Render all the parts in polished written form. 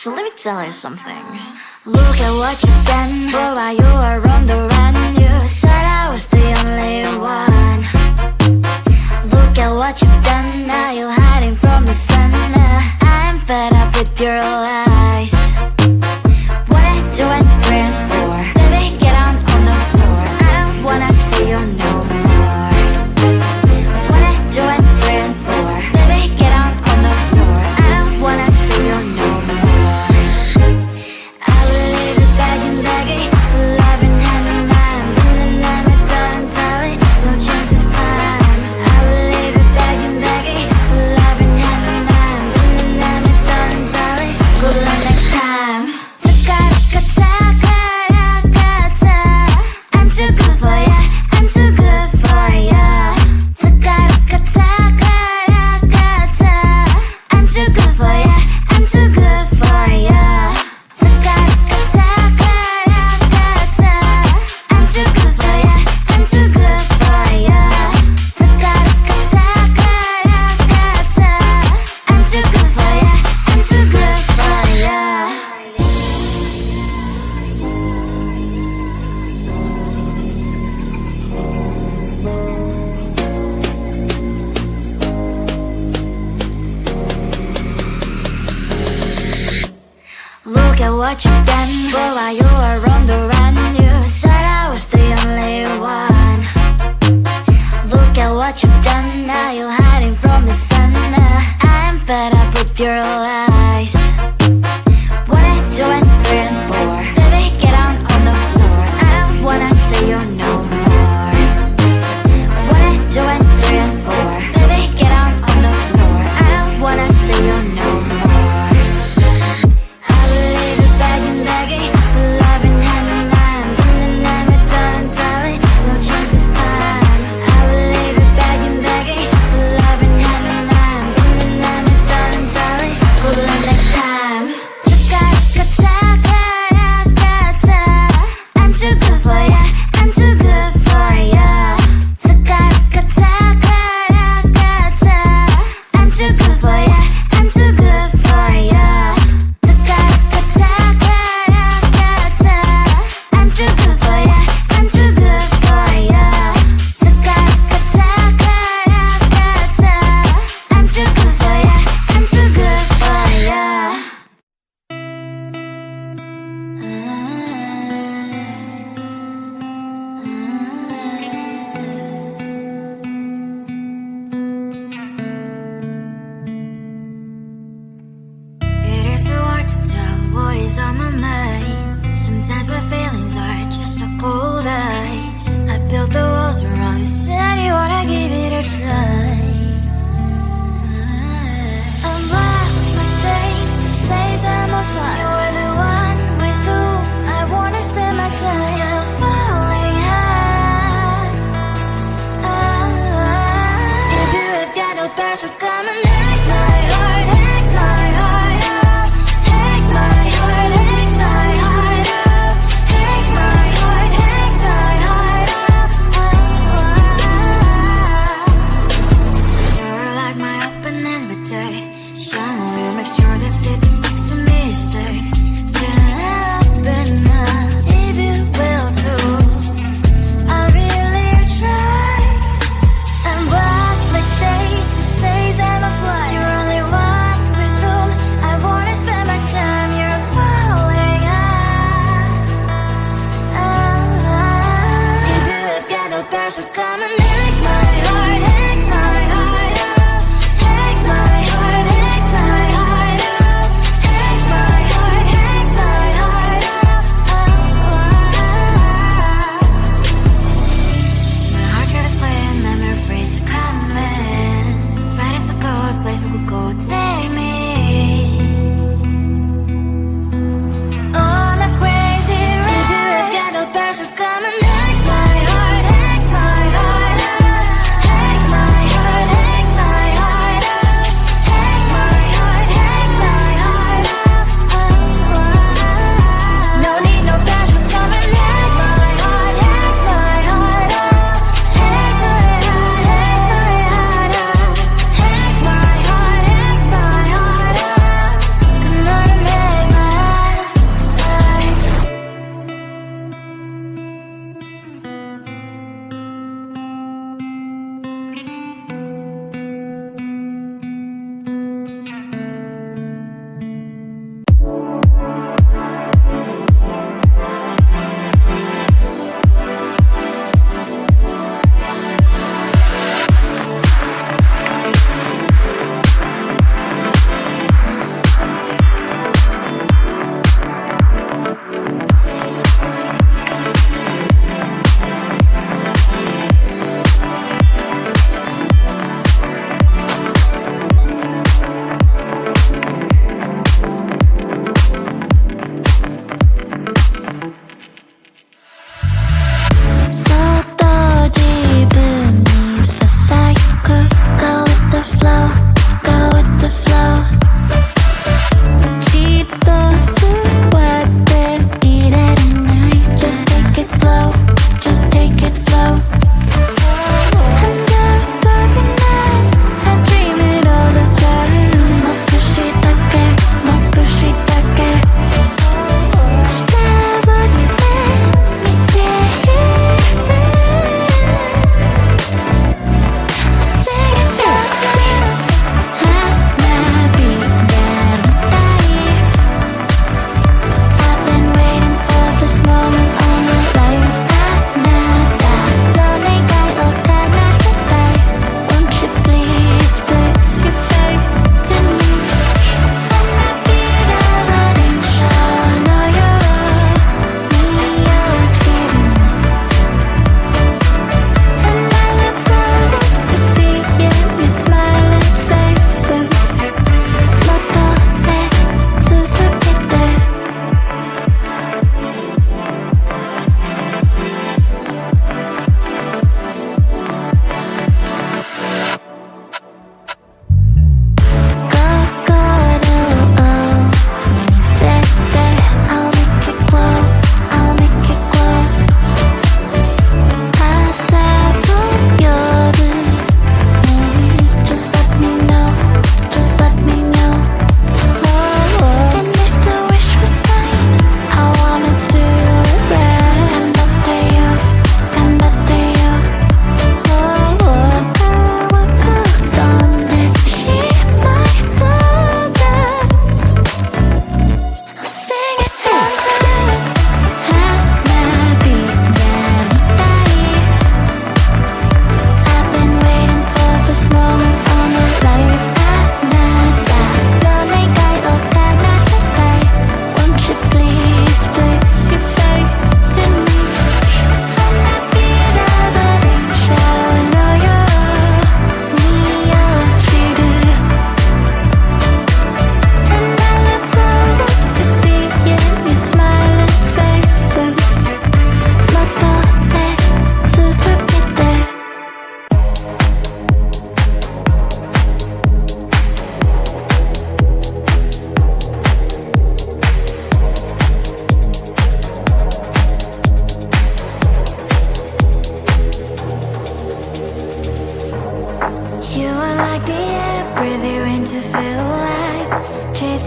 So let me tell you something. Look at what you've done, boy, while you were on the run. You said I was the only one. Look at what you've done, now you're hiding from the sun. I'm fed up with your lies. What I do and praying for, baby, get on the floor. I don't wanna see you no more. What I do and praying for, baby, get on the floor. I don't wanna see you no more. I will leave it begging, begging for love and hand in mind. And I'm a darling, darling, no chance this time. I will leave it begging, begging for love and hand in mind. And I'm a darling, darling, good luck next time. I'm too good for ya, I'm too good for ya. I'm too good for ya, I'm too good for ya. I'm too good for ya, I'm too good for ya. I'm too good for ya, I'm too good for ya. Look at what you've done, boy, while you were on the run. You said I was the only one. Look at what you've done, now you're hiding from the sun. I'm fed up with your lies. What I do and praying for, baby, get on the floor. I don't wanna see you no more. What I do and praying for, baby, get on the floor. I don't wanna see you no more. I will leave it begging, begging for love and hand in mind. And I'm a darling, darling, no chance this time. I will leave it begging, begging for love and hand in mind. And I'm a darling, darling, good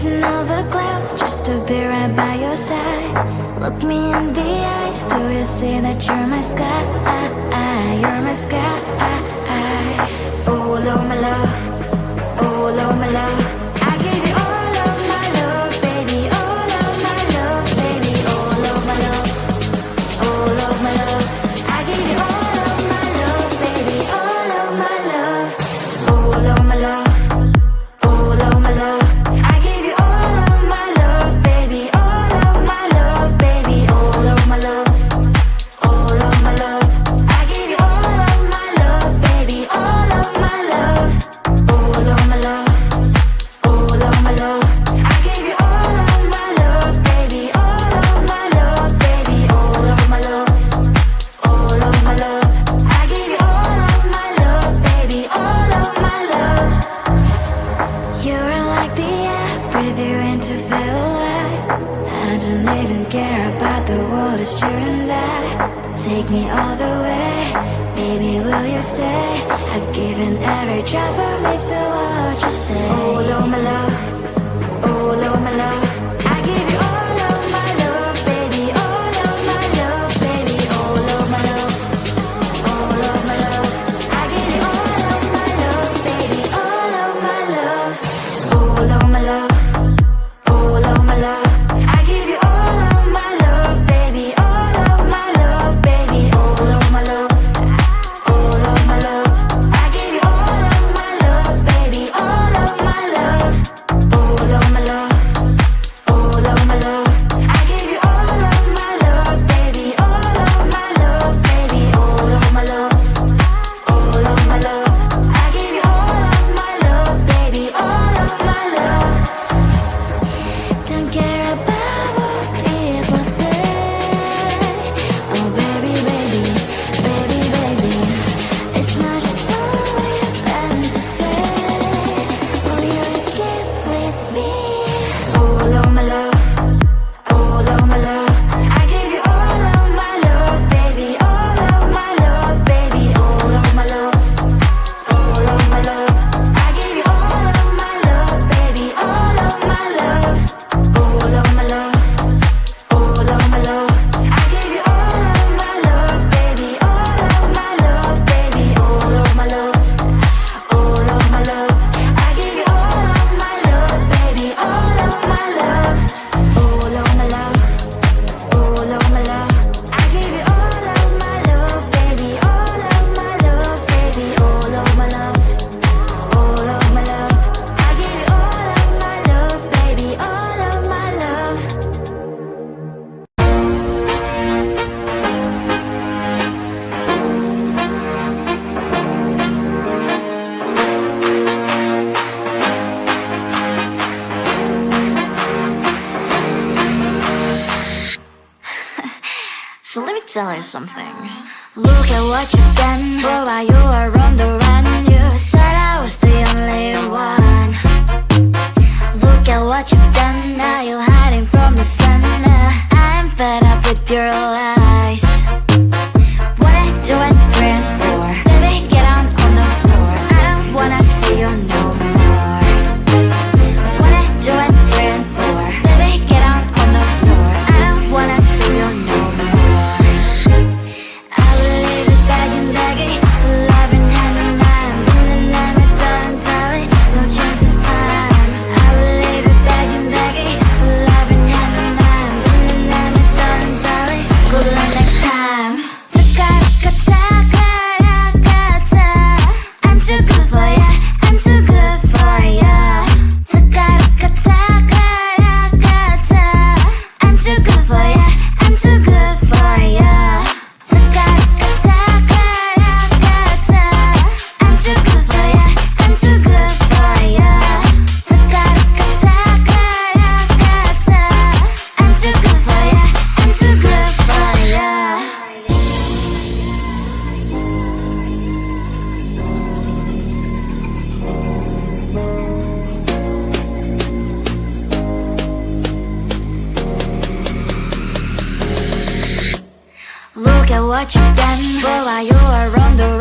chasing all the clouds just to be right by your side. Look me in the eyes, do you see that you're my sky? You're my sky. Oh Lord, my love, oh Lord, my love, I give you all of my love, baby, all of my love, baby, all of my love, all of my love, I give you all of my love, baby, all of my love, all of my love, all of my love, I give you all of my love, baby, all of my love, baby, all of my love, all of my love, I give you all of my love, baby, all of my love, all of my love, all of my love, I give you all of my love, baby, all of my love, baby, all of my love, all of my love, I give you all of my love, baby, all of my love. You're like the air, breathe you in to feel alive. I don't even care about the world, it's you and I. Take me all the way, baby, will you stay? I've given every drop of me, so what you say? Oh Lord, my love, oh Lord, my love, I give you all of my love, baby, all of my love, baby, all of my love, all of my love, I give you all of my love, baby, all of my love, all of my love, all of my love, I give you all of my love, baby, all of my love, baby, all of my love, all of my love, I give you all of my love, baby, all of my love, all of my love, all of my love, I give you all of my love, baby, all of my love, baby, all of my love, all of my love, I give you all of my love, baby, all of my love. Don't care about what people say. Oh baby, baby, baby, baby, it's not just all you plan to say. Will you escape with me? All of my love, all of my love, I give you all of my love, baby, all of my love, baby, all of my love, all of my love, I give you all of my love, baby, all of my love, all of my love, all of my love, I give you all of my love, baby, all of my love, baby, all of my love, all of my love, I give you all of my love, baby, all of my love, all of my love, all of my love, I give you all of my love, baby, all of my love, baby, all of my love, all of my love, I give you all of my love, baby, all of my love. So let me tell you something. Look at what you've done, boy, while you were on the run. You said I was the only one. Look at what you've done, now you're hiding from the sun. I'm fed up with your lies. What I do and praying for, baby, get on the floor. I don't wanna see you no more. What I do and praying for, baby, get on the floor. I don't wanna see you no more. I will leave it begging, begging for love and hand in mind. And I'm a darling, darling, no chance this time. I will leave it begging, begging for love and hand in mind. And I'm a darling, darling, good luck next time. I'm too good for ya, I'm too good for ya. I'm too good for ya, I'm too good for ya. I'm too good for ya, I'm too good for ya. I'm too good for ya, I'm too good for ya. Look at what you've done, boy, while you were on the